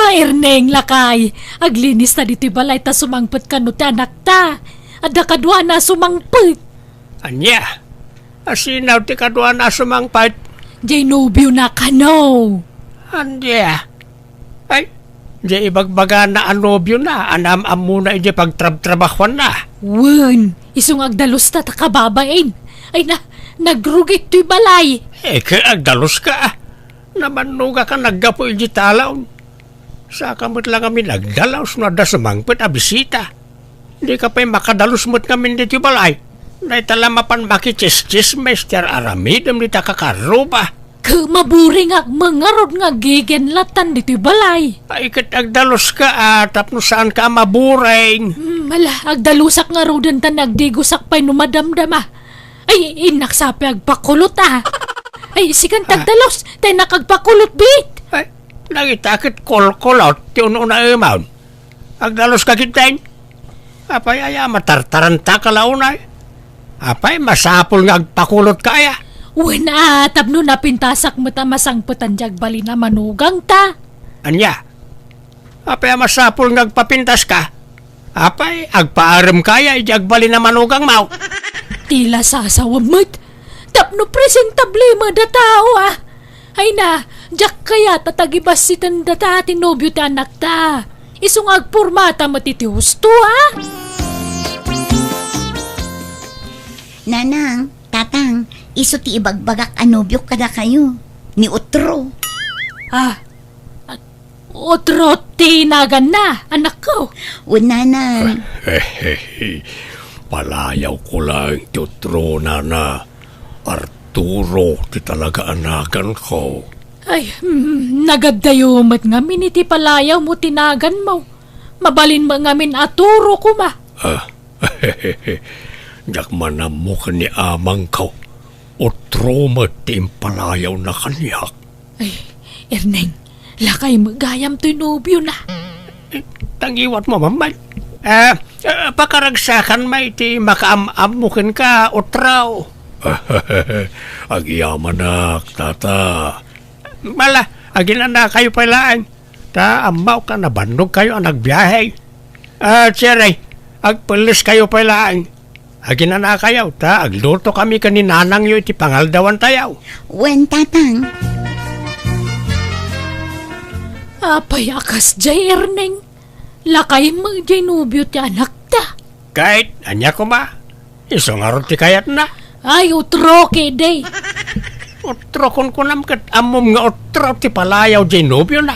Erneng lakay, aglinis ta dito'y balay ta sumangpet ka no ti anak ta. Ada kadwa na sumangpet. Anya, asinaw ti kadwa na sumangpet. Jay nobyo na ka no. Anya, ay, di ibagbaga na anobyo na, anam-am muna iti pagtrab-trabakwan na. Wen, isong agdalos ta kababain. Ay na, nagrugit to'y balay. Kaya agdalos ka. Namanuga ka naggapo iti talaw. Sa kamot lang kami nagdalaw, sunada sumangpet a bisita. Di ka pa'y makadalos mo't kami dito balay. Nay talamapan makichistis, Mr. Aramidam di takakaruba. Maburing ag mangarod nga gigenlatan dito'y balay. Ay kat agdalos ka tapno saan ka maburing. Mala, agdalusak nga rodan ta nagdigusak pa'y numadamdama. Ay, inaksapi agpakulot Ay, sikan tagdalos, tayo nakagpakulot bit. Ay, nagitakit kol-kolot, ti una imaw. Agdalos ka kintain. Apay, matartaranta ka launay. Apay, masapol nga agpakulot kaya. Wala, tapno napintasak mo ta masangputan jagbali na manugang ta. Anya, apay, masapol nga agpapintas ka. Apay, agpaaram kaya, jagbali na manugang mau. Tila sasawamot. Tapno presentable mo da tao Ay na, jak kaya tatagibas si tanda ta tinobyo ti anak ta. Isong agpurmata matitihusto Nanang, tatang, iso ti ibagbagak anobyo kada kayo. Ni Utro. Otro tinagan na, anak ko. Nanang. Palayaw ko lang ti Utro, nana. Arturo, ti talaga anakan ko. Ay, nagadayumat nga miniti palayaw mo tinagan mo. Mabalin mo ngamin aturo ko ma. Jak manam mo ka ni amang ko. Utro mo ti impalayaw na kaniyak. Ay, Erneng, lakay mo gayam to'y nobyo na. Tangiwat mo, mamay. Pakaragsakan may ti makaam-am mo ka, Utraw. Agyaman na, tata. Mala, aginan na kayo palaan. Ta, amaw ka, nabandog kayo ang nagbiyahe. Siray, agpulis kayo palaan. Aginan na kayo, ta, agluto kami kaninanang yo iti pangaldawan tayaw. Wen, tatang. Apay akas jay, Erneng. Lakay mo jay nobyo ti anak ta. Kahit, anya ko ba? Isong arot ti kayat na. Ay, utro kede. Utro kon kunam kat amom nga utro ti palayaw jay nobyo na.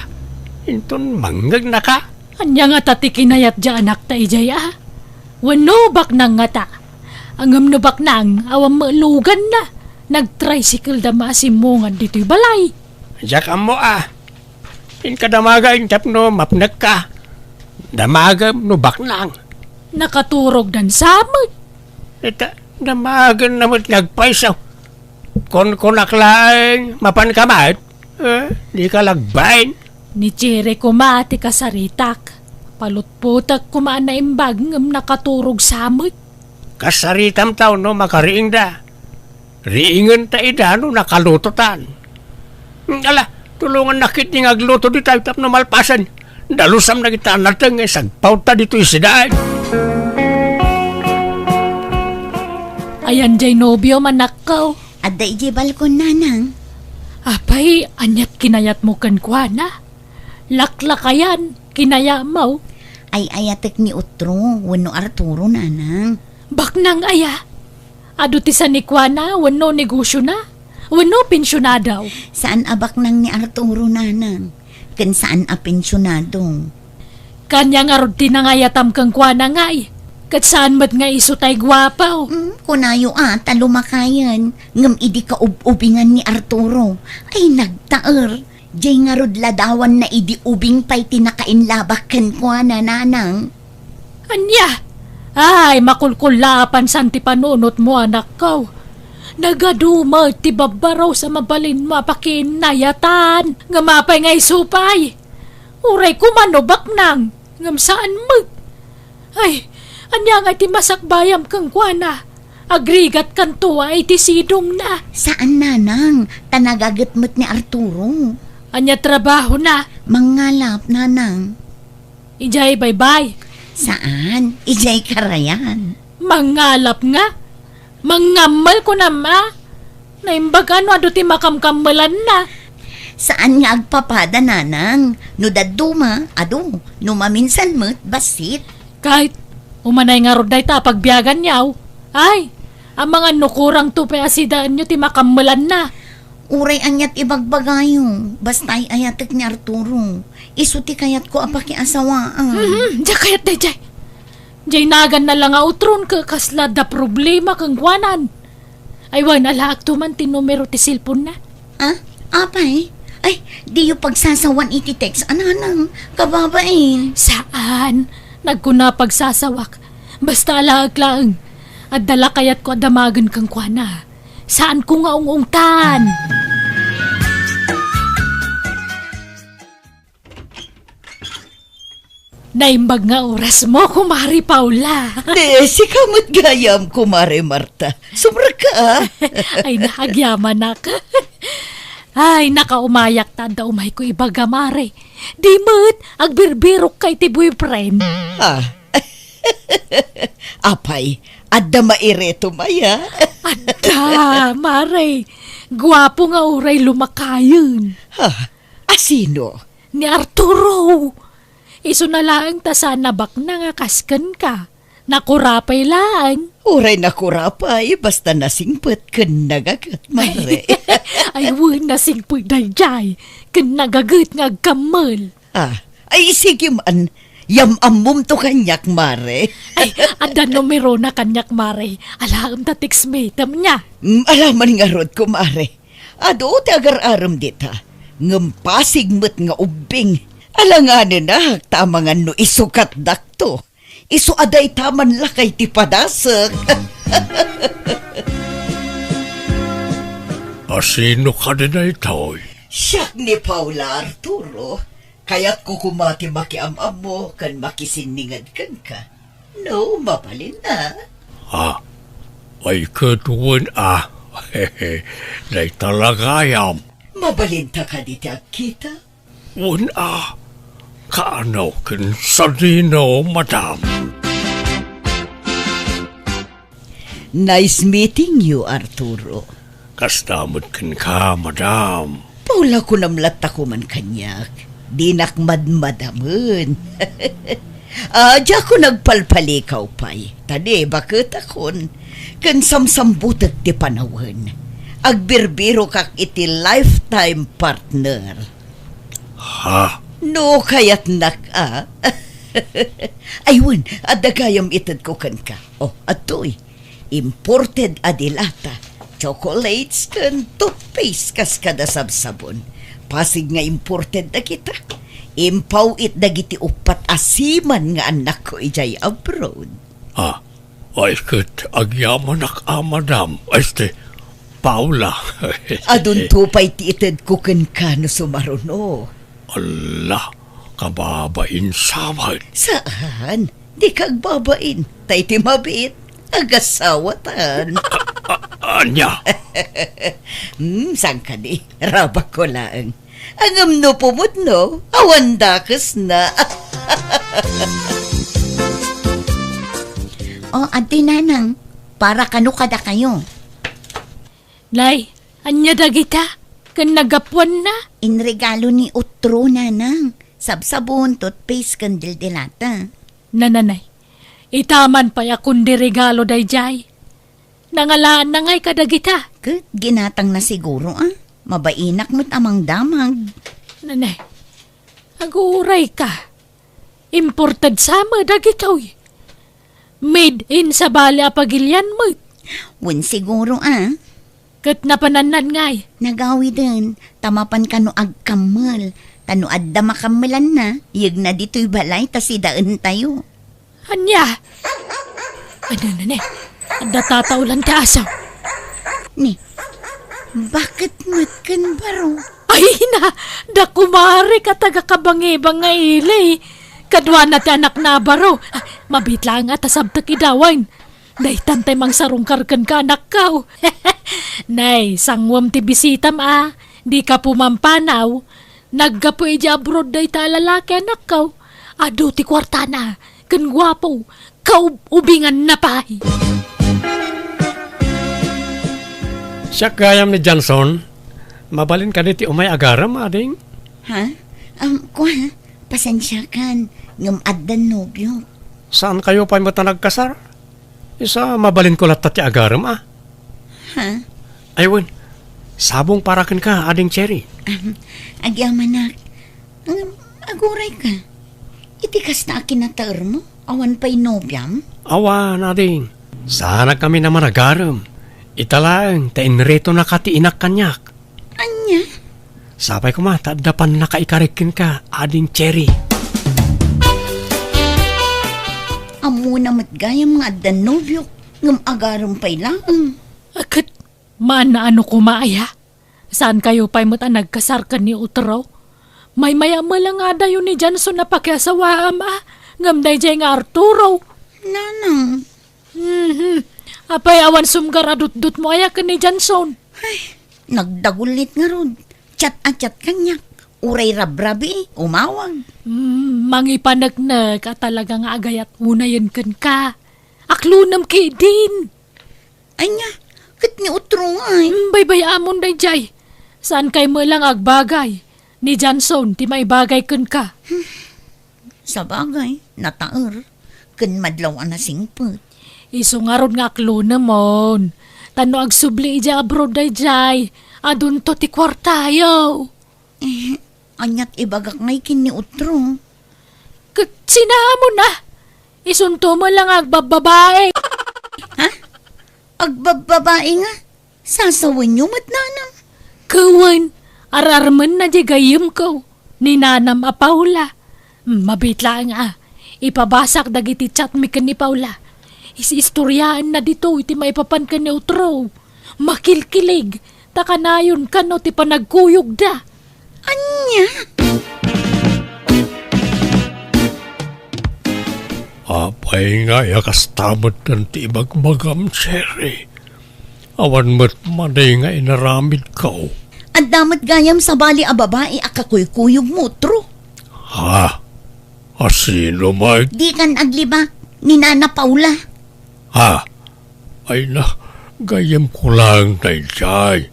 Inton manggag na ka. Anya nga tati kinayat dya anak ta ijay Wano bak nang nga ta. Angam no bak nang awam maalugan na. Nag-tricycle da maasimungan dito'y balay. Diyak mo In kadamaga intap no mapnag ka. Damaga no bak nang. Nakaturog dan samot. Ita, damagan naman nagpaisaw. Kon aklaan, mapan kamat, di ka lagbain. Ni Jere kumati kasaritak. Palutputak kumaan na imbag ngam nakaturog samot. Kasaritam tao no makariing da. Riingan ta ida no nakalutotan. Ala, tulungan nakit ni agluto di tayo tap no malpasan. Dalusam na kita natang sagpauta dito isidaan. Ayan jay nobyo manakaw. Adda iji balkon, nanang. Apay, anyat kinayat mo kan kwa na. Laklakayan, kinaya mo. Ay ayatek ni Utro, wano Arturo, nanang. Baknang aya. Ado ti sa ni kwa na, wano negosyo na. Wano pensyona daw. Saan abak nang ni Arturo, nanang? Kan saan a pensyonado? Kanya nga rod tinangayatam kang kwa na ngay. Kat saan mat nga iso tay gwapaw. Kunayo talumakayan. Ngam idi ka ubingan ni Arturo. Ay nagtaer. Jay nga rod ladawan na idi ubing pa'y tinakainlabakan kwa na, nanang. Anya? Ay, makulkulapan san ti panunot mo, anak ko. Nagaduma ti babaraw sa mabalin mapakinayatan. Nga mapay ngay supay. Uray kumanobak nang. Ngam saan mo? Ay, anya nga ti masakbayam kang kuana. Agrigat kan tuwa iti sidong na. Saan, nanang? Tanagagat mo't ni Arturo. Anya trabaho na. Mangalap, nanang. Ijay bye-bye. Saan? Ijay karayan. Mangalap nga. Mangamal ko na ma. Naimbag ano ado ti makamkamalan na. Saan nga agpapada, nanang? No daduma, ado. No maminsan mo't basit. Kahit umanay nga roday ta pagbiyagan niyaw. Ay, ang mga nukurang tupe asidaan nyo ti makamalan na. Uray anyat ibagbagayo. Basta'y ayatek ni Arturo. Isuti kayat ko apaki asawaan. Diya kayat day, Jay. Jay nagan na lang outron ka kasla da problema kang guanan. Ay, wan alaak tuman ti numero ti silpon na. Ah? Apay? Ay, di yung pagsasawan iti text. Ananang, kababain. Saan? Nagkuna pagsasawak. Basta alaak lang. At dala kayat ko adamagan kang kuana. Saan ko nga ungungtan? Naimbag nga oras mo, kumari Paula. Si kamot gayam, kumare Marta. Sumra ka. Ay, nahagyaman na ka. Ay, nakaumayak tanda umay ko ibagamare. Di mo't, agbirbirok kay ti boyfriend. Apay, adda maireto maya. Ada, mare. Gwapo nga uray lumakayon. Asino? Ni Arturo. Iso na lang ta sana bak na nga kasken ka. Nakurapay lang. Uray nakurapay, basta nasingpet ken nagagat, mare. Ay, nasing po'y dayjay. Ken nagagat nga gamal. Ay sige man, yamamum to kanyak, mare. Ay, ada numero na kanyak mare. Alaam ta text-matem niya. Alaman nga rod ko, mare. Ado, tagar-aram dita. Ngampasig met nga ubing. Alanganin na, tamangan no isukat dakto. Isu aday taman lakay ti padasek. Asino ka din na ito? Siyak ni Paula Arturo. Kaya't kukumati makiamam mo kan makisiningad kan ka. No, mapalin na. Ay katuwan Hehe, day talagayam. Mabalinta ka di kita? Kaano kin sadino, madam? Nice meeting you, Arturo. Kastamot kin ka, madam. Paula ko namlat ako man kanyak. Di nakmadmadamun. Diya ko nagpalpalikaw pa'y. Tadi, bakit akon? Kan samsambutat ti panawan. Agbirbiro kak iti lifetime partner. No, kaya't Ayun, adagayam itad ko kan ka. Atoy, imported adilata. Chocolates kan toothpaste kas kada sabsabon. Pasig nga imported na kita. Impaw it dagiti upat asiman nga anak ko ijay abroad. Ay kat agyaman madam. Este, Paula. Adun tupay ti itad ko kan ka no sumaruno. Allah, kababain samad. Saan? Di kag babain. Tay ti mabit. Agasawatan. Anya? Saan ka di? Rabak ko lang. Ang no pumut no? Awandakas na. Ate nanang, para kano kada kayo? Lay, anya dagita? Kan nagapuan na? Inregalo ni Utro, nanang. Sabsabon, toothpaste, kandil-dilata. Nananay, itaman pa yakun di regalo dayjay. Nangalaan na nga'y kadagita. Kat, ginatang na siguro, Mabainak mo't amang damag. Nanay, aguray ka. Imported sama dagitoy. Made in sa bali apagilyan mo. Wen siguro, Kat napananan nga'y. Nagawi din, tamapan ka no agkamal. Tano adda makamalan na, yag na dito'y balay, tasidaan tayo. Anya? Ano na adda tataulan ta asaw. Ni, bakit matkan baro? Ay na, da kumari ka taga kabangibang nga ilay. Kadwa na ti anak na baro. Mabitla nga tasabtak idawan. Day tantay mang sarungkarkan ka anak ka. Nay, sangwam ti bisitam Di ka pumampanaw. Naggapoy di abroad day ta lalaki anak kaw. Ado ti kwarta na. Kan gwapo. Kaubingan na pahi. Siya gayam ni Johnson, mabalin ka diti umay agaram, ading. Ha? Kuha, pasensya kan. Ngam addan nobyo. Saan kayo pa mo nagkasar? Isa mabalin ko latat ti agaram, ah. Ha? Aywan, sabong parakin ka, ading Cherry. Agyamanak. Aguray ka. Itikas na akinataer mo. Awan pa'y nobyam. Awan, ading. Sana kami naman agaram. Italang, tainreto na katiinak kanyak. Anya? Sapay ko ma, tadapan na kaikarikin ka, ading Cherry. Amo na matgayam nga addan nobyo. Ngam agaram pa'y lang. Akat, man na ano kumaya? Saan kayo pa'y mo't nagkasar ka ni Utraw? May mayama lang nga dayo ni Johnson na pakiasawaam ngam day jay nga Arturo. Nanang. Apay awan sumgar adut-dut mo aya ka ni Johnson. Nagdagulit nga rod. Chat-a-chat kanyak. Uray rabrabi, umawag. Mangipanag-nag at talaga nga agayat unayan kan ka. Aklunam kay din. Anya, kat ni utro nga eh. Bay-bay amon day jay. Saan kay mo lang agbagay? Ni Johnson, ti may bagay kan ka. Sa bagay, nataer. Kan madlaw na singput. Isungarod nga aklo namon. Tano agsubli ija abroad day jay. Adun to ti kwartayo. Anyat ibagak ngay kin ni utro. Sinamo na. Isunto mo lang agbababae. Ha? Agbababae nga? Sasawin niyo matnanam. Kawan, ararman na di gayam ko. Ni Nanam a Paula. Mabitla nga. Ipabasak dagiti chat mi kan ni Paula. Isistoryaan na dito iti maipapan ka ni Utro. Makilkilig. Takanayon ka no ti panagkuyog da. Anya? Apay nga yakastamot ng tibag-magam, Cherry. Awan mo't maday nga inaramid ko. At damat gayam sa bali a babae akakuykuyog mo, utro. Ha? Asino, Mike? Di kan aglibak ni Nana Paula. Ha? Ay na, gayam ko lang na ijay.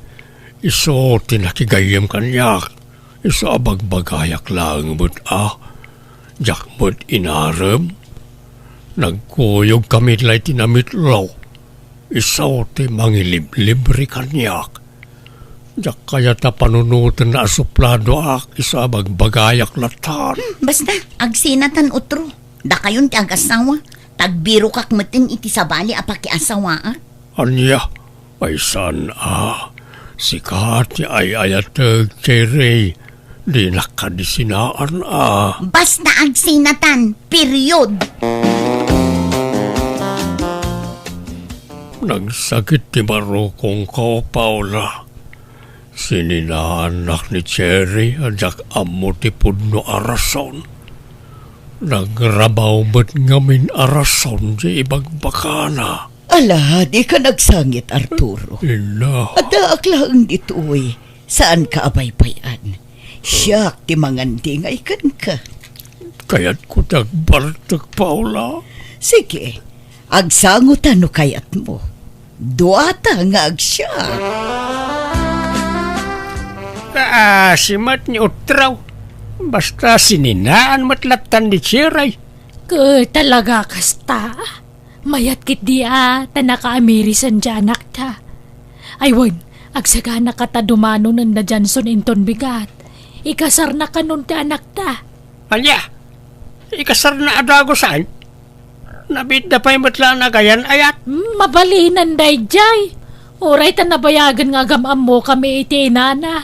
Iso tinakigayam kanyak. Iso abagbagayak lang mo't Jak mo't inaram. Nagkuyog kami lay tinamitlaw. Iso ti mangiliblibre kanyak. Jak kaya ta panunutan na asuplado iso abagbagayak latan. Basta, agsinatan utro. Da kayon ti agasawa. Tagbiro kak matin iti sabali apakiasawa. Anya, ay san si Kati ay ayatag Cherry. Di nakadisinaan Basta agsinatan, period. Nagsakit ti Marukong ko, Paula. Sininaanak ni Cherry ajak amo ti pudno arason. Nagrabaw ba't ngamin arason di ibagbakana. Ala, di ka nagsangit, Arturo. Ina. Ada aklang ditoy. Saan ka abaybayan? Siyak ti mangandi nga ikan ka. Kaya't ko tagbartag, Paula. Sige, agsangutan no kayat mo. Duata nga agsiyak. Simat ni Utraw. Basta sininaan matlatan ni Cherry. Talaga kasta. Mayat kit di tanaka-Amerisan dyan anak ta. Aywan, agsagana ka ta dumano ng na Johnson inton bigat. Ikasar na ka nun ti anak ta. Anya, ikasar na adago saan? Nabit na pa'y matla na gayan ayat. Mabalinan day jay. Oray ta nabayagan nga gamam mo kami iti inana.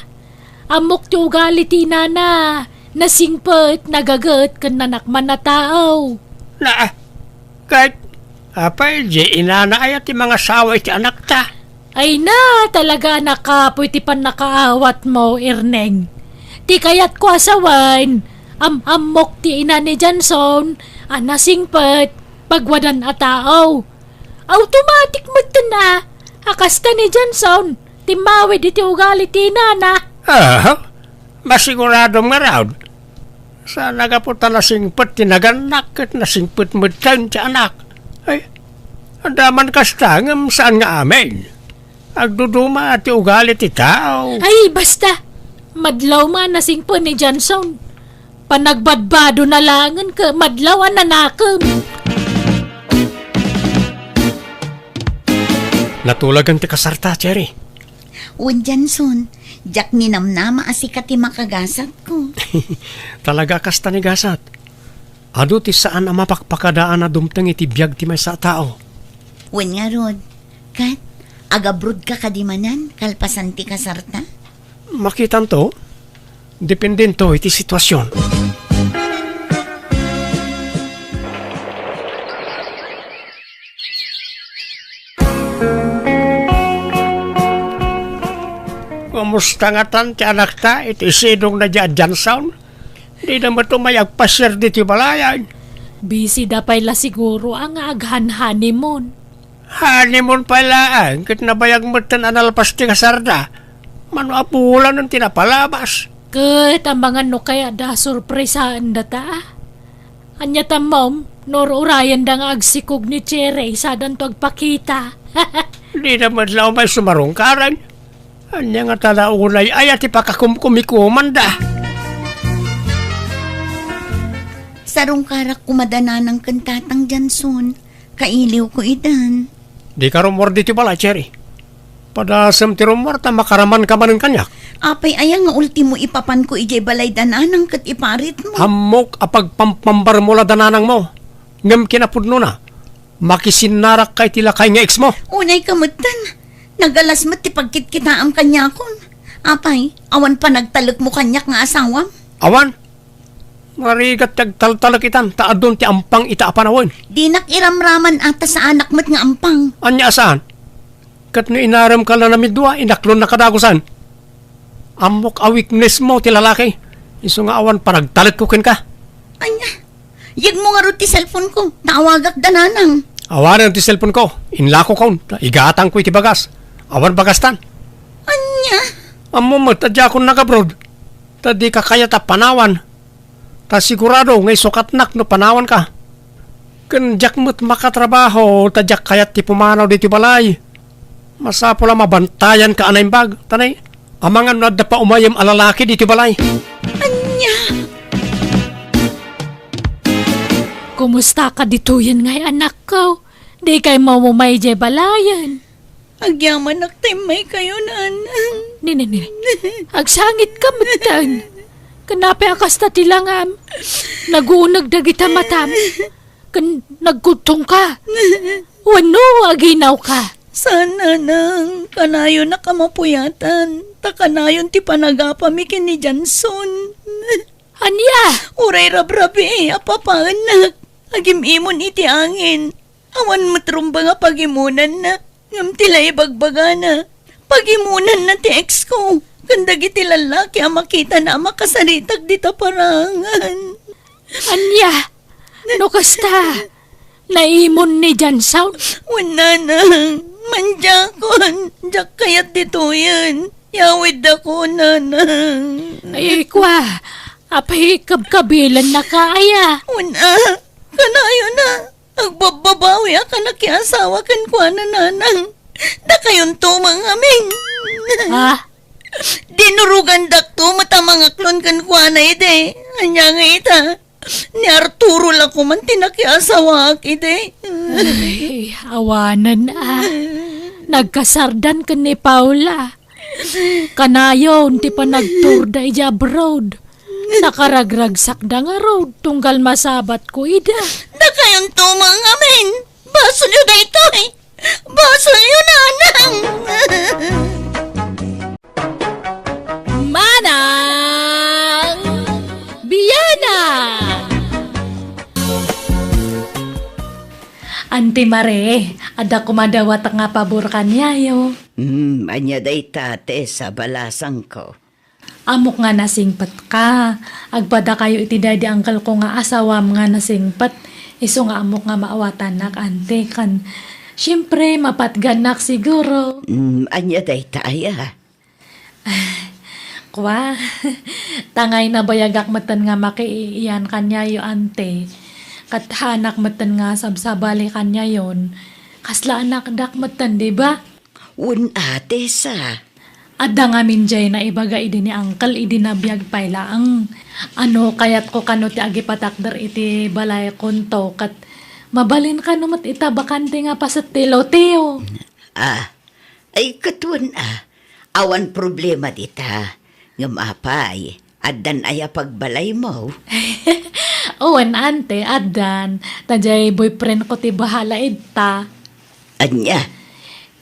Amok ti ugali ti inana. Nasingpet, nagagat kan nanakman na tao. Kahit apay, di inana ayat ti mga sawa iti anak ta. Ay na, talaga nakapoy ti pan nakaawat mo, Erneng. Ti kayat ko asawan, amok ti ina ni Johnson, nasingpet, pagwadan a tao. Automatic magtana, akas ka ni Johnson, timawid iti ugali ti inana. Masigurado nga raw. Sa nagapunta na singpet tinaganak at nasingpet mo taon sa anak. Ay, andaman kastangam saan nga amin. Agduduma at ugali ti tao. Ay, basta. Madlaw man nasing po ni Johnson. Panagbadbado na langan ka, madlaw ang nanakam. Natulagan ti kasarta, Cherry. Wan Janson, jak ninamnama asikat ti makagasat ko. Talaga kasta ni gasat. Ado ti saan ang mapakpakadaan na dumteng iti biyag ti may sa tao. Wan nga rod, kat, agabrod ka kadimanan, kalpasan ti kasarta? Makitan to, dependen to iti sitwasyon. Kumusta nga tan ti anak ta, iti sidong na dyan sound? Di naman tumayagpasir di ti balayan. Busy da pala siguro ang aghan-honeymoon. Honeymoon palaan, kit nabayag mo tan analpas ti kasarda. Mano apulan ng tinapalabas. Kat ang mga no kaya da surpresaan da ta. Anya ta mom, nor urayan da nga agsikog ni Cherry sa danto agpakita. Di naman lang may sumarungkaran. Anya nga talaulay ay at ipakakumkumikuman da. Sarong karak kumadana ng kantatang Janson, kailiw ko idan. Di ka rumor dito pala, Cherry. Padasam ti rumor ta makaraman ka man ng kanyak. Apay ayang nga ultimo ipapan ko ijay balay dananang kat iparit mo. Hamok apag pampambar mo la dananang mo. Ngam kinapudno na. Makisinarak kay tila kay nga ex mo. Unay kamutan, nagalas mo ti pagkitkita ang kanyakon. Apay, awan pa nagtalok mo kanyak nga asawam. Awan. Marigat tagtaltalak itan, taadon ti ampang itaapanawon. Di nakiramraman ata sa anak mo't nga ampang. Anya saan? Kat no inaram ka na namidwa, inaklon na kadagusan. Amok a weakness mo ti lalaki. Iso nga awan panagtalit ko ken ka. Anya, yag mo nga ro ti cellphone ko, tawagak dananang. Awan ti cellphone ko, inlako ko, igatang ko iti bagas. Awan bagastan. Anya, Amo mo, tadya akong nakabrod. Tadi ka kaya ta panawan. Ta sigurado ngay sukatnak no panawan ka. Kanjak mo't makatrabaho, tadyak kayat ti pumanaw dito balay. Masapo lang mabantayan ka anay bag. Tanay, amangan na da pa umayam alalaki dito balay. anya. Kumusta ka dito yan ngay anak ko? Di kay mamumay jay balayan. Agyaman nagtimay kayo nan. Nini. Agsangit ka matang. Kanapi akas na tilangam. Nagunag dagita matam. Nagkutong ka. Wano aginaw ka. Sana nang kanayon na kamapuyatan. Takanayon ti panagapami kini Janson. Anya? Uray rabrabi, apapaanak. Agimimon iti angin. Awan matrumba nga pagimunan na. Ngam tilay bagbaga na. Pagimunan na ti ex ko. Kandag iti lalaki ang makita na makasaritag dito parangan. Anya? No kasta? Naimon ni Janson? Wala na. Manjakon. Jak kayat dito yan. Yawid ako, nanang. Ay, kwa. Apay kabkabilan na kaya. Una, kanayo na. Agbababawi ka na kiasawa kan kwa na nanang. Da kayon tumang amin. Ha? Dinurugan dakto mata mga klon kan kwa na ide. Anya nga ita. Ni Arturo lang ko man tinakiasawa ak ide. Ay, awanan Nagkasardan ka ni Paula. Kanayon, ti pa nagturda ija abroad. Nakaragragsak da nga road, tunggal masabat ko ida. Da kayon tumang amin. Baso nyo da ito eh. Baso nyo nanang. Manang Biyana! Ante Mare, ada kumadawat nga pabor kanyayo. Anya day tate sa balasang ko. Amok nga nasingpat ka. Agpada kayo iti dadi angkal ko nga asawam nga nasingpat. Iso nga amok nga maawatan nak ante kan. Siyempre, mapatganak siguro. Anya day taya. Kwa, tangay na bayagak matan nga makiiyan kanya yo ante. Kathanak matan nga sabsabali kanya yon. Kasla anak dak matan, di ba? Tessa. Adda nga minjay na ibaga idi ni uncle idi na biyag payla ang ano kayat ko kano ti agi patakder iti balay konto kat mabalin ka numat ita bakante nga pa sa tilo-tiyo. Ay katuan awan problema dita. Ngam apay, addan aya pagbalay mo. Owen ante, adan, tajay boyfriend ko ti bahala ita. Anya,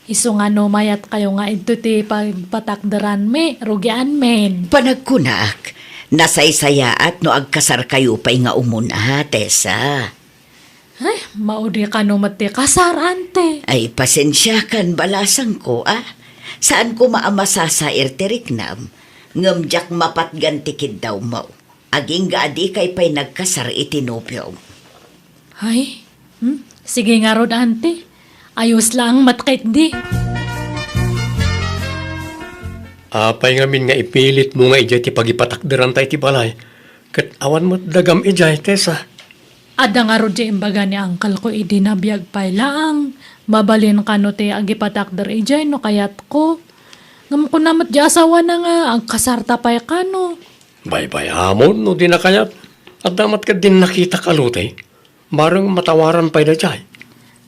Iso nga no mayat kayo nga ito ti pagpatakdaran me, rugian men. panagkunak, nasaysaya at no agkasar kayo pa'y nga umuna, Tessa. Ay, maudi ka no mati kasar ante. Ay, pasensya kan balasang ko, Saan ko maamasasa irtiriknam, ngamjak mapatgantikid daw mo. Aging gaadi kay pa'y nagkasar itinopyo. Ay, sige nga rod ante. Ayos lang matkait di. Apay ngamin nga ipilit mo nga ijay ti pagipatakderan tayo ti balay. Kat awan mo dagam ijay, Tessa. Ada nga rod di imbaga ni angkal ko idi na biyag pay lang. Mabalin ka no ti agipatakder ijay no kayat ko. Ngam ko namat di asawa na nga ang kasarta pay ka no. Bay-bay amon, no di na kayat. At damat ka din nakita kalutay. Barang matawaran pa'y na jay.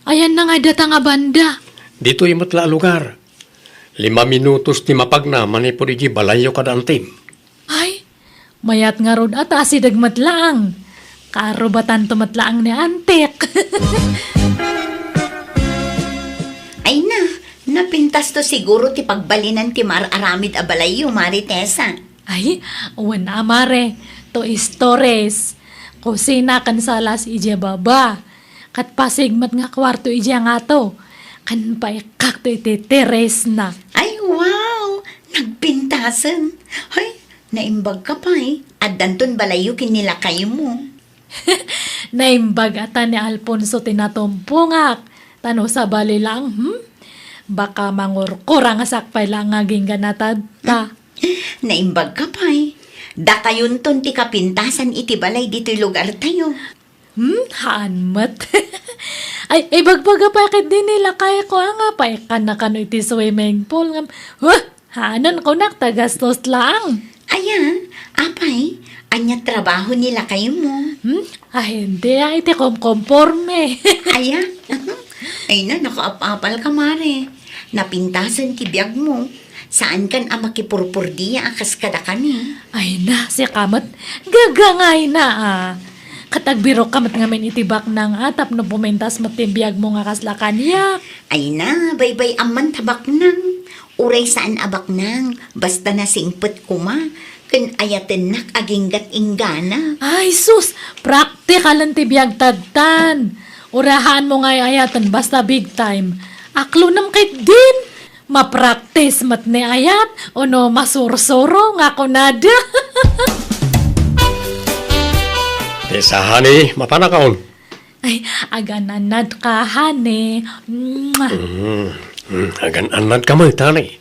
Ayan na nga data nga banda. Dito yung matla lugar. 5 minutos ti mapagnaman po di balayo kada antim. Ay, mayat nga rod at asidag matlaang. Karubatan tumatlaang ni antek. Ay napintas to siguro ti pagbalinan ti mar-aramid abalayo, Maritesa. Ay, uwan na amare. To istores. Kusina kan salas ije baba. Kat pasigmat nga kwarto ije nga to. Kan paikak to iti teres na. Ay, wow! Nagpintasan. Ay, naimbag ka pa At danton balayo kinila kayo mo. Naimbag ata ni Alfonso tinatumpungak. Tano sa bali lang, Baka mangurkura nga sakpay lang nga ginganatad ta. Naimbag ka pa Dakayon ton ti kapintasan iti balay dito'y lugar tayo. Haanmat. Ay, bagbaga pa din nila kaya ko nga pa na kano iti swimming pool nga. Hanan ko tagastos lang. Aya, apay, anya trabaho nila kayo mo. Ay, hindi iti komporme. Aya, ay nakaapapal ka, Mare. Napintasan ti biyag mo. Saan kan makipurpurdiya akas kada kani? Ay na, si kamat, gagangay na Katagbiro kamat ngamin itibak ng atap no pumentas matibiyag mo nga kaslakan ya. Ay na, baybay aman tabak nang. Uray saan abak nang, basta na singpet kuma. Kan ayaten nak aginggat inggana. Ay sus, praktikal ang tibiyag tadtan. Urahan mo nga ayatan basta big time. Aklo nam kay din. Mapraktis mat ni ayat o no masursuro nga kunada. Tessa, honey, mapanakaon. Ay, agananad ka, hane. Agan-anad ka mo, tanay.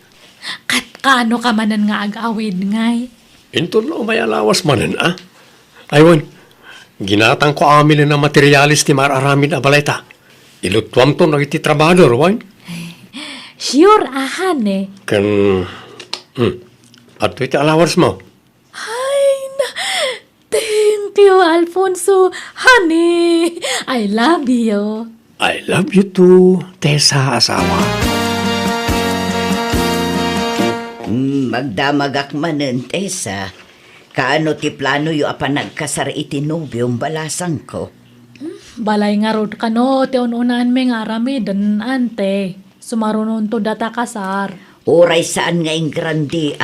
Kat kano ka manan nga ag-awid ngay. Intun no may alawas manin, Aywan, ginatang ko amilin na materialis ti mararamid na balayta. Ilutwam to nagiti trabador, wain. Sure, hane. Kan, ato iti alawas mo. Ay, thank you, Alfonso. Honey, I love you. I love you too, Tessa asawa. Magdamagak manen, Tessa. Kaano ti plano yu apa nagkasar iti nobyong balasang ko? Balay nga rod ka no, ti ununan may nga ramidan, ante. Sumarunon to data kasar. Oray saan nga yung grande,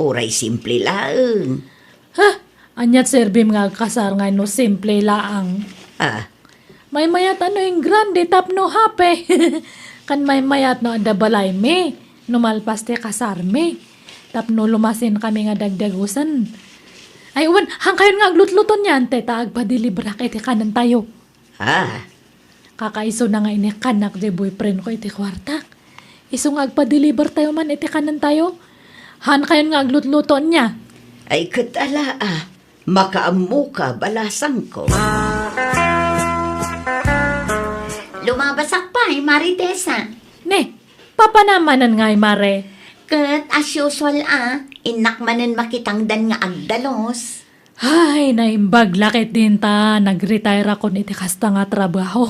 Oray simple laeng. Anyat serbim nga kasar nga no simple laang. May mayat ano yung grande tap no hape. Kan may mayat no ada balay me. Numalpas te kasar me. Tap no lumasin kami nga dagdagusan. Ay uwan, hangkayon nga aglutluton yan te taag pa dilibra kay te kanan tayo. Kakaiso na nga ini kanak de boyfriend ko iti kwartak. Iso nga agpa-deliver tayo man iti kanan tayo. Han kayon nga aglutluto niya. Ay katala makaamu ka balasang ko. Lumabasak pa, Maritesa. Ne, papanamanan nga mare. Kat as usual inakmanan makitangdan nga agdalos. Ay, naimbag lakit din ta. Nag-retire ako niti kasta nga trabaho.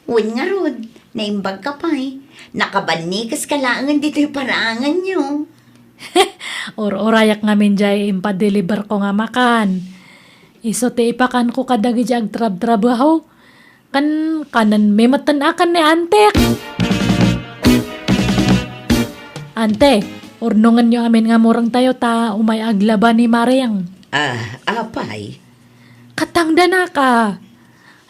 Uwan nga rod, naimbag ka pa Nakabanikas ka laangan dito yung paraangan nyo. Or-orayak ngamin jay impa-deliver ko nga makan. Iso ti ipakan ko kadagi jay agtrab-trabaho. Kanan may matanakan ni antek. Ante, urnungan nyo amin nga murang tayo ta umay aglaba ni Mariang. Apay. Katangda na ka.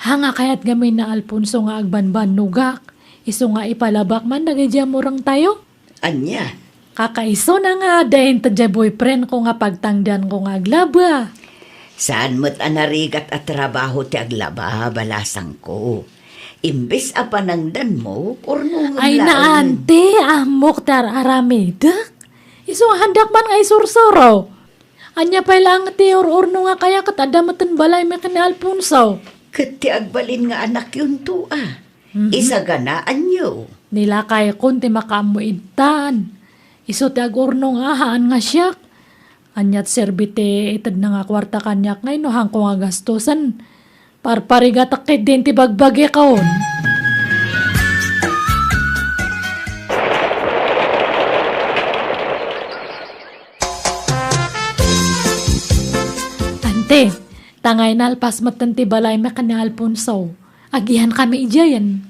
Hanga kayat gamin na Alfonso nga agbanban nugak. Iso nga ipalabak man nagidya murang tayo. Anya? Kakaiso na nga dahin tadya boyfriend ko nga pagtangdan ko nga aglaba. Saan mo't anarigat at trabaho ti aglaba balasang ko? Imbes apanangdan mo, urnungan Ay na ante, amok tar aramidak. Iso handak man nga isursuro. Anya pa lang ti urno nga kaya katadamatan balay me ni Alfonso. Kat ti agbalin nga anak yun to Isa ganaan nyo. Nilakay kon ti makaamuitan. Iso ti agurno nga haan nga siyak. Anyat serbite itad na nga kwarta kanyak ngay no hangko nga gastusan. Parparigatak din ti bagbagi kaon. Ante, tangay na alpas matan ti balay me ka ni Alfonso. Agihan kami ijayan.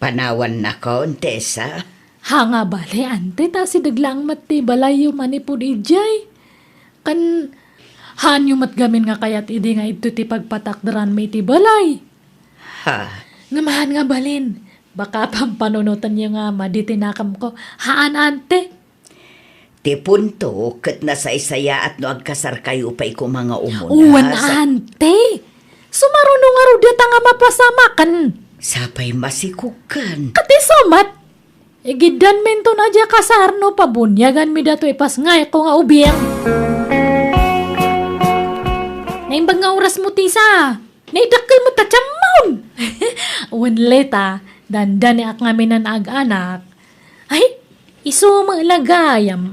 Panawan na ko, Tessa. Hanga bale, ante, ta si daglang mati balay yung manipod ijay. Kan, haan yung matgamin nga kayat idi nga ito ti pagpatakdaran may ti balay. Ha? Ngamahan nga balin, baka pampanunutan niya nga maditinakam ko. Haan ante? Ti punto, kat nasaysaya at no agkasar kayo pa ko mga umuna. Uwan ante, sumarunong nga rudeta nga mapasamakan. Sapay masikukan. Kati somat, igidan mento na dya kasarno pabunyagan mi dato ipas ngay ko nga ubiyang. Naimbag nga oras mo tisa, naidakkel mo tatsamon. Uwan leta, dandan ni ak ngamin ng ag-anak. Ay, iso mga lagayam.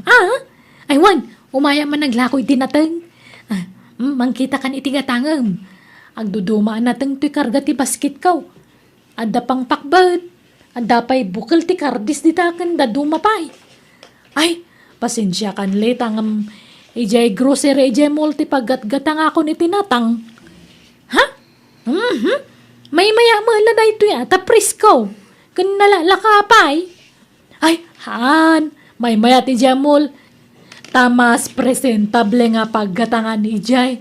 Ay wan, umaya man naglakoy tinateng. Mangkita kan itigatangam. Agdudumaan nateng ti karga ti basket kaw. Adda pang pakbat. Adda pa'y bukal ti kardis di takan da dumapay. Ay, pasensya kan letang ijay grocery ijay multi paggatgatang ako ni tinatang. Ha? May maya mala na ito yata prisko. Kan nalalakapay. Ay, han, may maya ti jamol. Tamas presentable nga paggatangan ni ijay.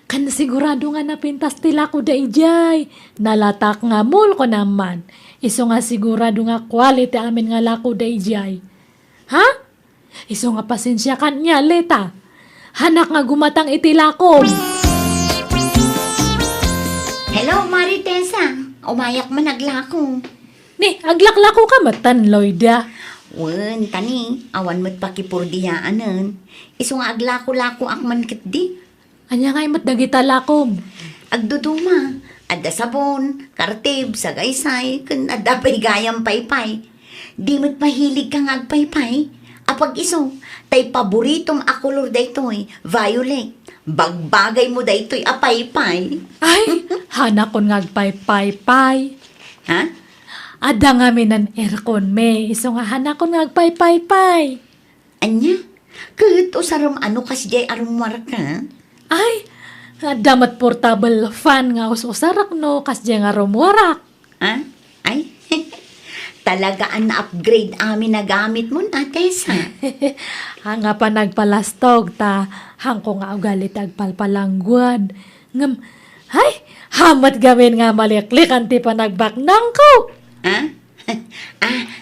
Kan sigurado nga napintas tila ko da ijay. Nalatak nga mul ko naman. Iso nga sigurado nga quality amin nga lako da ijay. Ha? Iso nga pasensya kan niya, leta. Hanak nga gumatang itilakom. Hello, Maritesa. Umayak man naglako. Ni, aglaklako ka matan, Lloyda. Wen, tani, awan mo't pakipurdiyaanan. Iso nga aglako-lako akman kitdi. Anya nga imat dagita lakom. Agduduma, adda sabon, kartib, sagaysay, kun adda pa'y gayam paypay. Di mo't mahilig kang agpaypay. Apag iso, tay paboritom akulor daytoy, violet. Bagbagay mo daytoy apaypay. Ay, hanakon nga agpay-pay-pay. Ha? Ada nga minan aircon me. Iso nga hanakon nga agpay-pay-pay. Anya? Kat usaram ano kas jay arumwar ka? Ay, damat portable fan nga usarak no kas nga rumwarak. Ha? Ay? Talagaan na upgrade amin na gamit mo na, Tessa. Hanga pa nagpalastog ta, hangko nga ugalit agpalpalangguan. Ngam, ay, hamat gamin nga maliklikan ti pa nagbaknang ko. Ha?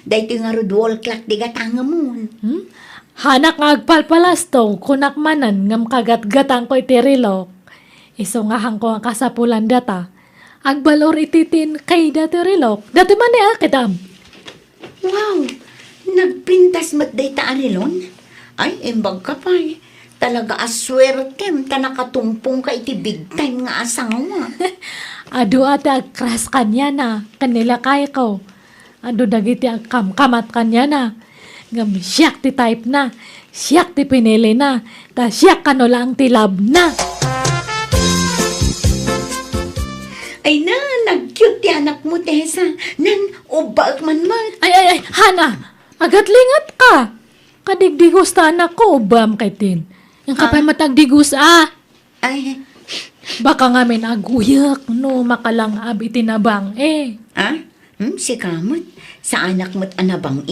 Dahito nga rod wall clock di gatanga mo. Hanak nga agpalpalastog, kunak manan ngam kagat-gatang ko itirilok. Iso nga hangko ang kasapulan data. Agbalor ititin kay dati rilok. Dati man akitam. Wow! Nagpintas mat day ta arilon? Ay, imbag ka pa eh. Talaga aswertem, ta nakatumpong ka iti big time nga asawa. Ado ata agkras kanya na, kanila kay ko. Ado dagiti agkamkamat kanya na. Ngam siyak ti type na, siyak ti pinili na, ta siyak kano lang ti love na. Ay na, nag-cute ti anak mo, Tessa. Nan, ubag man mat. Ay, Hana, agat lingat ka. Kadigdigos ta anak ko, ubam kay tin. Yung kapay matagdigos Ay, Baka nga may naguyak, no, makalang abi tinabang si kamot. Sa anak mo't anabang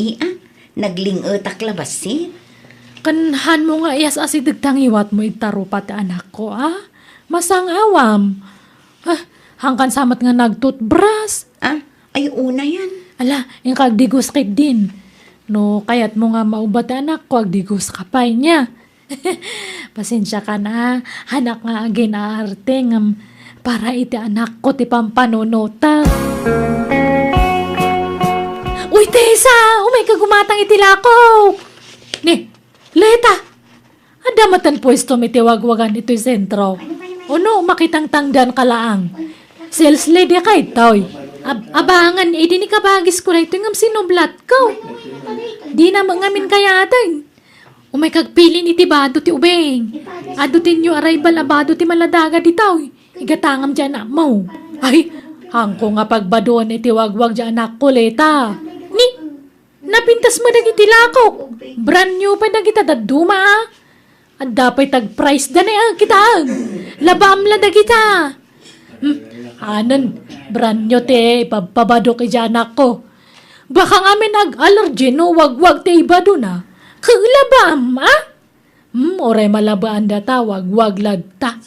naglingotak labas si. Kanhan mo nga iyas asidig tangiwat mo itarupat anak ko, Masang awam. Hangkan samat nga nagtutbras. Ay, una yan. Ala, yung kagdigos kit din. No, kayat mo nga maubat anak ko, agdigos kapay niya. Pasensya ka na, hanak nga agin aarte ngam para iti anak ko ti pampanunota. Uy, Tessa! Umay kagumatang iti lako! Ni, Leta! Adamatan pwesto mitiwagwagan ito'y sentro. O no, makitang tangdan kalaang. Sales lady ka ito'y. Abangan, di ni kabagis ko na ito ngam sinublat ko. Di na mangamin kaya atin. Umay kagpilin iti bado ti ubeng. Adutin nyo arrival abado ti maladaga ditaw. Igatangam dyan na mo. Ay, hangko nga pagbadoan iti wagwag dyan anak ko, Leta. Ni, napintas mo dagiti lakok. Brand new pa dagita daduma, At dapay tag-price da na kita. Labam la dagita. Anan, brand new te, pabado kay dyan anak ko. Baka nga may nag-allergy no, wagwag te ibado na. Kaglabam, oray malabaan data, wag lagta.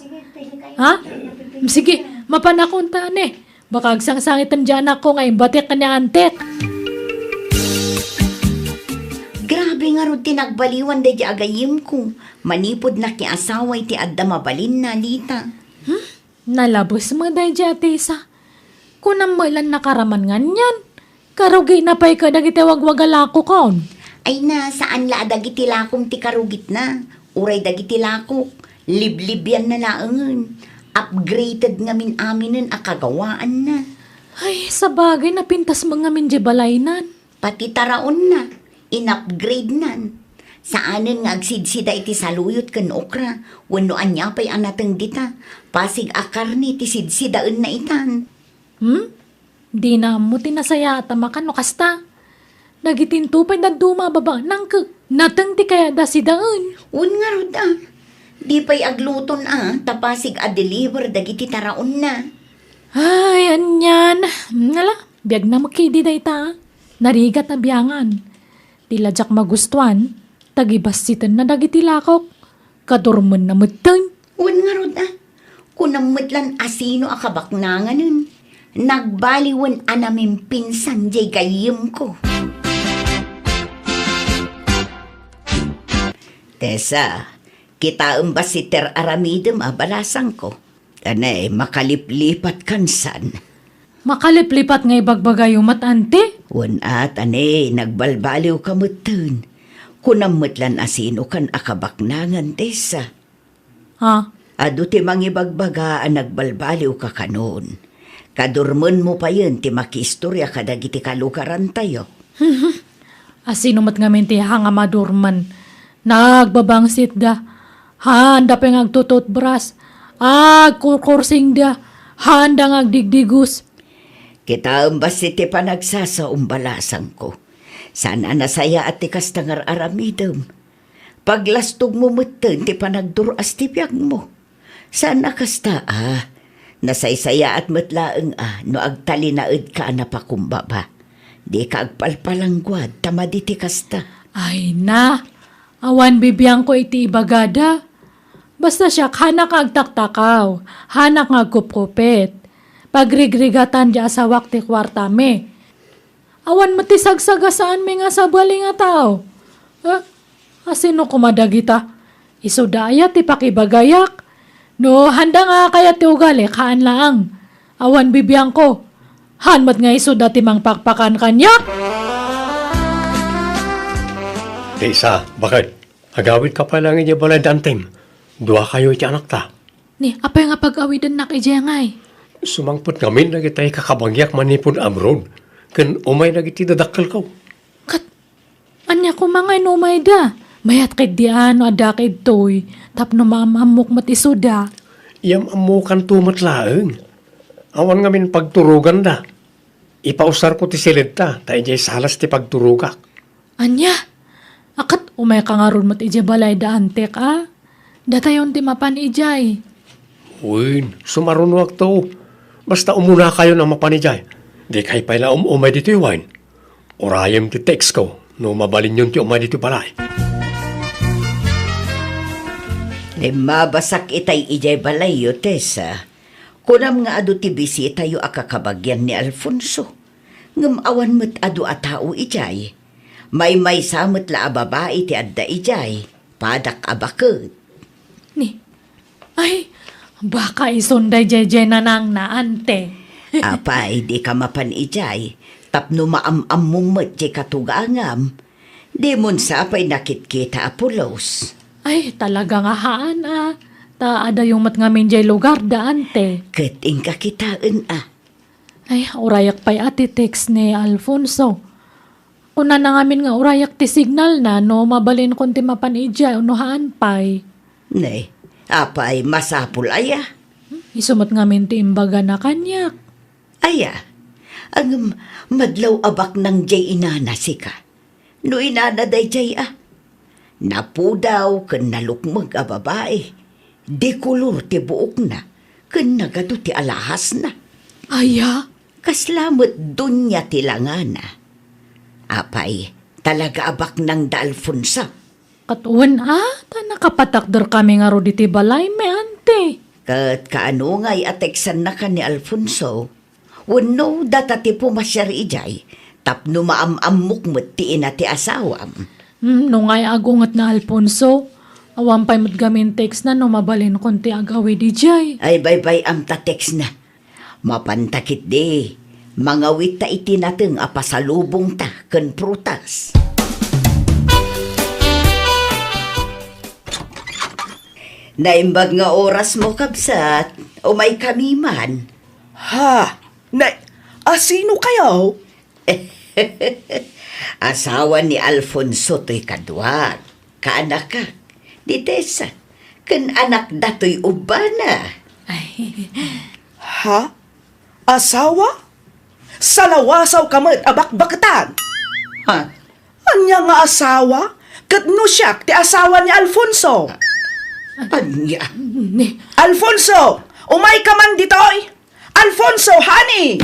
Sige, mapanakunta ne. Baka agsangsangitan dyan ako nga imbatik ka niya antek. Grabe nga ro tinagbaliwan da di agayim ko. Manipod na ki asawa iti adda mabalin na, Lita. Nalabos mo dahi dyan, Tessa. Kunang mailan nakaraman nga niyan. Karugay na pa'y ka dagiti wagwagalako kon. Ay na, saan la dagiti lakong ti karugit na? Uray dagiti lakok. Liblib yan na laangan. Upgraded ngamin aminin akagawaan na. Ay, sa bagay na pintas mga minji balaynan. Pati taraon na. In-upgrade nan. Saanin nga agsidsida iti saluyot kan okra. Wano anya pa'y anatang dita. Pasig akar ni ti sidsidaan na itan. Di na mo tinasaya at amakan no kasta. Nagitintupay na dumababa nang natang ti kaya da si daan. Un nga ro da. Di pa'y agluton tapasig a-deliver dagiti taraon na. Ay, anyan. Nala, biyag na makidi da ita. Narigat na biyangan. Tiladyak magustuhan, tagibasitan na dagiti lakok. Kadurman na mutan. Un nga ro da. Kunamutlan asino akabaknangan nun. Nagbaliwan anamin pinsan jay gayim ko. Tessa, kita ba si Ter Aramidem balasang ko? Tanay, makaliplipat kansan. Makaliplipat nga ibagbagayo matante? At ane, nagbalbaliw kamutun. Kunamutlan asino kan akabaknangan, Tessa. Ado ti mangibagbagaan nagbalbaliw ka kanon. Kadurman mo pa yun, ti makistorya kadagiti kalukaran tayo. Asino mat nga minti hanga madurman. Nagbabangsit da. Handa pa nga agtututbras. Kukursing da. Handa nga agdigdigus. Kita ba si ti panagsasaumbalasang ko. Sana nasaya at ti kastangar aramidem. Paglastog mo mutin ti panagduras ti piyag mo. Sana kasta nasaysaya at matlaeng no agtalinaed ka na pakumbaba. Di ka agpalpalanggwad tamadi ti kasta. Ay na. Awan bibiyang ko iti ibagada. Basta siya hanak agtaktakaw, hanak agkupkupit. Pagrigrigatan di asawak ti kwartame. Awan matisagsagasaan mi nga sa bali nga tao. Asino kumadagita? Isudaya ti pakibagayak. No, handa nga kaya ti ugali, kaan laang. Awan bibiyang ko. Hanmat nga isuda ti mang pakpakan kanya. Tessa, bakit? Agawid ka pa lang iti balay dantem. Dua kayo iti anak ta. Ni, apay nga pag-awidan nak ijay ngay. Sumangpot kami na kita'y kakabagyak manipon abroad. Kan umay na iti dadakkel ko. Kat, anya ko mga inumay da. Mayat kay di ano ada kay toy. Tapno mamamok matisuda. Iyam amukan tumat laeng. Awan ngamin pagturugan da. Ipausar ko ti silid ta. Tayo jay salas ti pagturugak. Anya, akat umay ka nga ron mat ijay balay da antek ah. Datayon ti mapan ijay. Uy, sumarunwag to. Basta umuna kayo na mapanijay. Di kay pala umay dito yung Orayam ti text ko. No mabalin yun ti umay dito balay. Mabasak itay ijay balay yo, Tessa. Kunam nga adu ti bisita yo akakabagyan ni Alfonso. Ngam awan mo't adu atao ijay. May samot la babae ti adda ijay. Padak abakot. Ni, ay, baka isunday jeje na nang naante. Apay, di ka mapan ijay. Tapno maam-am mong mo't jay katugangam. Di mon sapay nakit-kita Apolos. Ay, talaga nga haan ah. Taada yung matngamin jay lugar da ante. Kating kakitaan Ay, urayak pa'y ati text ni Alfonso. Kuna na ngamin nga urayak ti signal na no mabalin kon ti mapan ijay unuhaan pa'y. Nay, apay masapul aya. Isumot ngamin ti imbaga na kanyak. Aya, ang madlaw abak ng jay inana sika. No inana day jay Napudaw kan nalukmag a babae. Di kulor ti buok na. Kan nagado ti alahas na. Aya, Kaslamot dunya ti langana. Apay, talaga abak ng da Alfonso. katuan ta nakapatakder kami nga ro diti balay me ante. Kat kaano nga'y ateksan na ka ni Alfonso. Wano data ti pumasyar ijay. Tapno maam-amok mo ti ina ti asawam. No ngay agungat na Alfonso. Awan pa'y matgamin text na no mabalin konti agawi di jay. Ay bye-bye am tateks na. Mapantakit di. Mga wita iti nateng apasalubong ta ken prutas. Naimbag nga oras mo kabsat. O may kamiman. Ha? Sino kayo? Asawa ni Alfonso to'y kadwag. Kaanak ka. Di Tessa. Kan anak dato'y ubana. Ha? Asawa? Salawasaw kamat abak-bakatan. Ha? Anya nga asawa? Katno siya ti asawa ni Alfonso. Anya? Ni, Alfonso! Umay ka man ditoy! Alfonso, honey!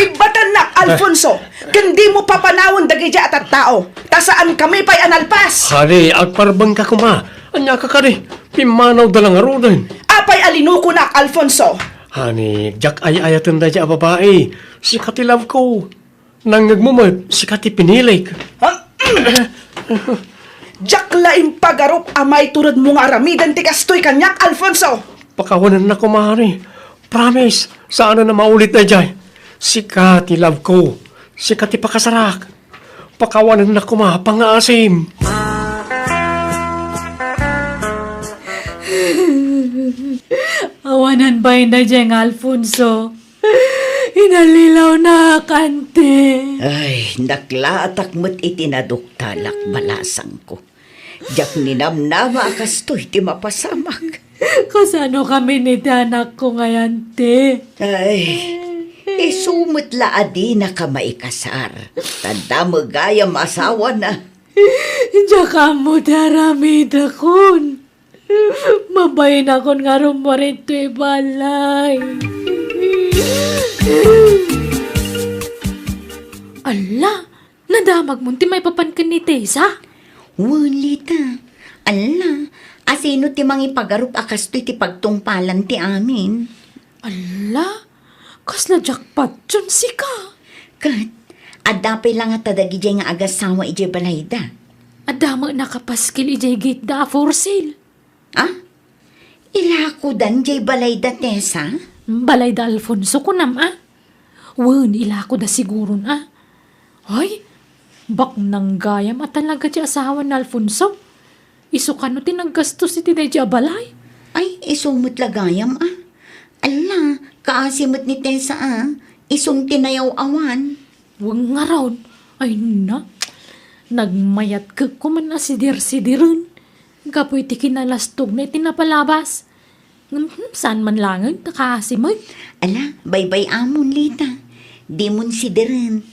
Ibatan na, Alfonso! Kandi mo papanawon dagidya at tao. Tasaan kami pa'y analpas. Hari, agparbang ka kuma. Anya ka kari. Pimanaw dalang arudan. Apay alinuko na, Alfonso. Hani, jak ay-ayatan da dya babae. Si katilav ko. Nangagmumad, si kati pinilik. Jaklaim pagarup amay turod mo nga aramidan ti kastoy kanyak, Alfonso. Pakawanan na kumari. Promise, sana na maulit na dyan. Si kati love ko. Si kati pakasarak. Pakawanan na kumapang-asim. awanan ba na dyan Alfonso? Inalilaw na kante. Ay, naklaatak mo't itinaduktalak balasang ko. Jak ninamnama akastoy ti mapasamak. Kasano kami ni anak ko ngayon, te? Ay, isumot la adi na ka maikasar. Tanda mo gayam asawa na. Diyan mo daramid akon. Mabayin akon nga rumarin to balay. Ala, nadamag mo ti may papankan ni Tessa. Walita. Ala, asino ti mangi pagarup akastoy ti pagtungpalan ti amin. Ala, kasla jackpot dyan si ka. Kat, adapay lang at tadagijay nga agasawa ijay balayda. Adama nakapaskil ijay gate da for sale. Ah? Ilako dan jay balayda, Tessa? Balay da Alfonso ko nam ah. Wen ilako da siguro na. Ay, bak nang gayam at talaga di asawa na Alfonso. Iso ka no tinaggastos iti di balay. Ay, isumot lagayam Ala, kaasimot ni Tessa Isong tinayaw awan. Huwag nga raon. Ay na, nagmayat ka kuman na sidir-sidirin. Gapoy ti kinalastog na itinapalabas. Saan man langag, nakasimot. Ala, baybay amon lita. Di mon sidirin.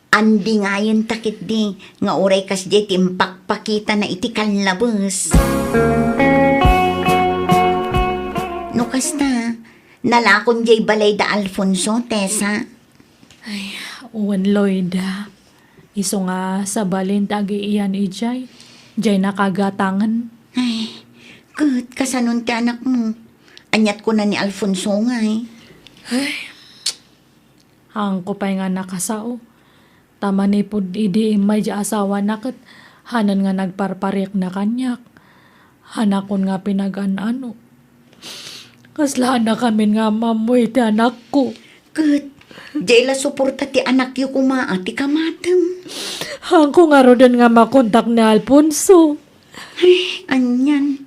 Andi nga yun takit di. Nga oray kas di timpakpakita na iti kanlabas. No kasta, nalakon jay balay da Alfonso, Tessa. Uwan Lloyda. Iso nga sa balin tagi iyan ijay. Jay nakagatangan. Ay, good, kasanon ti anak mo. Anyat ko na ni Alfonso nga Hang ko pa'y nga nakasao. Tama ni pud idi imay di asawa nakit. Hanan nga nagparparik na kanyak. Hanakon nga pinag-anano. Kaslaan na kami nga mamoy ti anak ko. Good. Jay la suporta ti anak yu kumaa ti kamatem. Hang ko nga rodan nga makontak ni Alfonso. Anyan.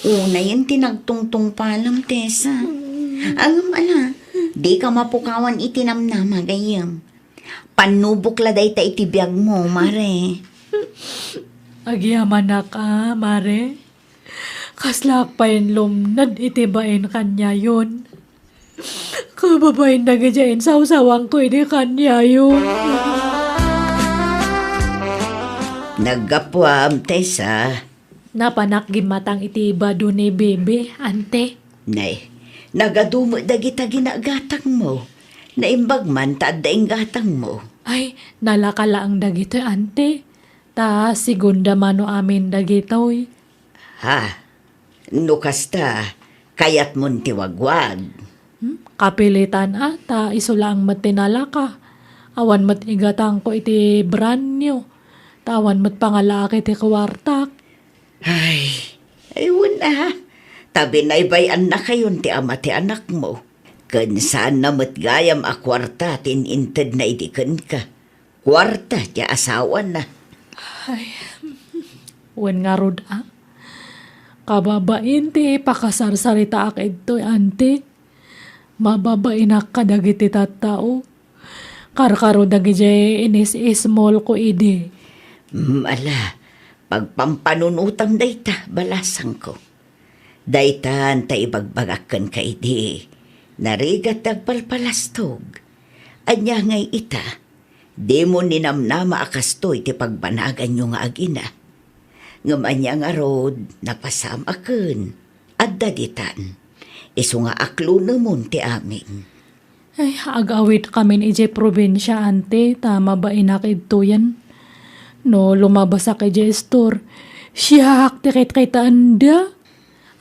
Una yun tinagtungtong palam, Tessa. Ang ala, di ka mapukawan itinamnama gayam. Panubok laday ta itibiyag mo, Mare. Agyaman na ka, Mare. Kaslak pa yung lumnad itibain kanya yun. Kababain na gadyain sawsawang ko ini kanya yun. Naggapuam, Tessa. Napanak gimatang itiba do ni bebe, ante. Nay, nagadumo dagita ginagatang mo. Naimbag man taad daing gatang mo. Ay, nalakala ang dagito, ante. Ta, sigunda mano amin dagitoy. Ha? No kasta, kayat mon tiwagwag. Kapilitan ta iso lang matinala ka. Awan mat igatang ko iti brand new. Tawan mat pangalaki ti kawartak. Ay, ayun Tabi na ibayan na kayon ti ama ti anak mo. Kan saan na matgayam a kwarta tininted na idikan ka. Kwarta ti asawa na. Wen nga rod Kababain ti pakasarsarita ak ito, ante. Mababain ak kadagiti tattao. Karkaro dagiti inis-ismol ko idi. Ala, pagpampanunutang dayta, balasang ko. Daytan ta ibagbagakan ka idi. Narigat agpalpalastog. Anya ngay ita, di mo ninamnama akastoy ti pagbanagan nyo nga agina. Ngamanya nga rod, napasam aken. At daditan, iso nga aklo namon ti amin. Ay, agawit kami ije probinsya, ante. Tama ba inakid to yan? No, lumabas ka ije store. Siyak, tikit kita anda.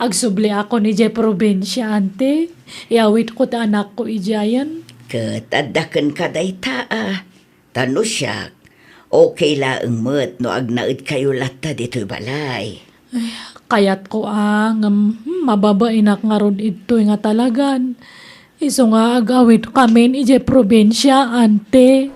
Agsubli ako ni ije probinsya, ante. Iawit ko ta anak ko ijayan. Katadakan ka dayta Tano siyak, okay laang mo't no agnaid kayo lata dito'y balay. Kayat ko mababainak nga ron ito nga talagan. Iso nga agawit kami ije probinsya, ante.